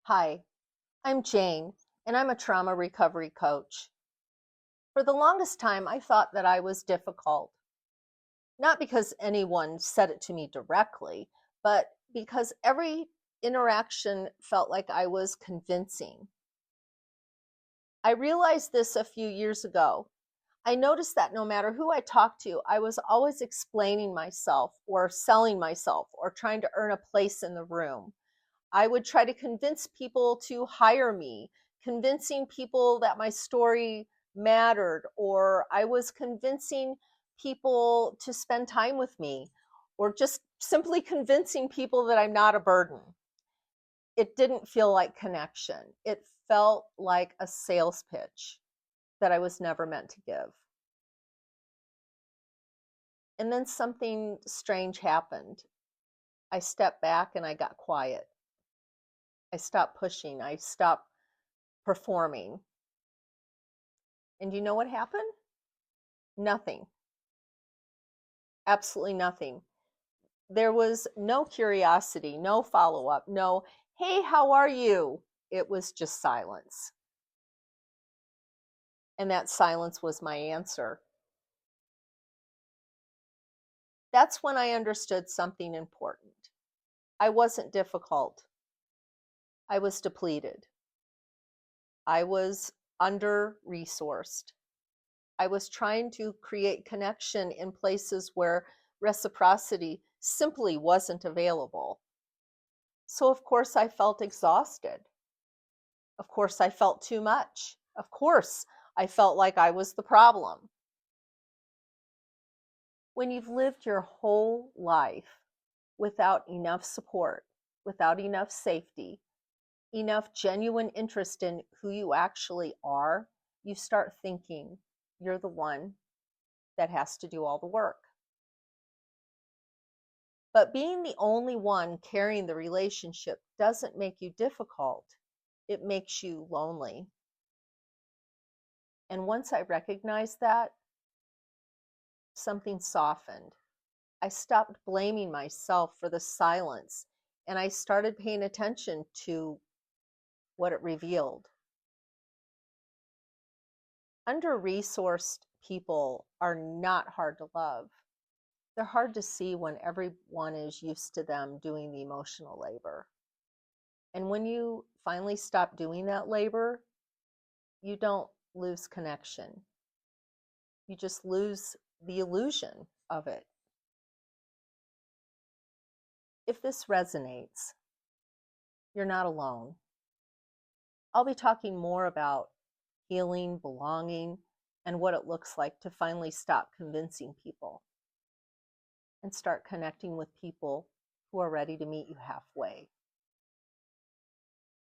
Hi, I'm Jane, and I'm a trauma recovery coach. For the longest time, I thought that I was difficult, not because anyone said it to me directly, but because every interaction felt like I was convincing. I realized this a few years ago. I noticed that no matter who I talked to, I was always explaining myself or selling myself or trying to earn a place in the room. I would try to convince people to hire me, convincing people that my story mattered, or I was convincing people to spend time with me, or just simply convincing people that I'm not a burden. It didn't feel like connection. It felt like a sales pitch that I was never meant to give. And then something strange happened. I stepped back and I got quiet. I stopped pushing. I stopped performing. And you know what happened? Nothing. Absolutely nothing. There was no curiosity, no follow up, no, hey, how are you? It was just silence. And that silence was my answer. That's when I understood something important. I wasn't difficult. I was depleted. I was under resourced. I was trying to create connection in places where reciprocity simply wasn't available. So, of course, I felt exhausted. Of course, I felt too much. Of course, I felt like I was the problem. When you've lived your whole life without enough support, without enough safety, enough genuine interest in who you actually are, you start thinking you're the one that has to do all the work. But being the only one carrying the relationship doesn't make you difficult, it makes you lonely. And once I recognized that, something softened. I stopped blaming myself for the silence and I started paying attention to what it revealed. Under resourced people are not hard to love. They're hard to see when everyone is used to them doing the emotional labor. And when you finally stop doing that labor, you don't lose connection. You just lose the illusion of it. If this resonates, you're not alone. I'll be talking more about healing, belonging, and what it looks like to finally stop convincing people and start connecting with people who are ready to meet you halfway.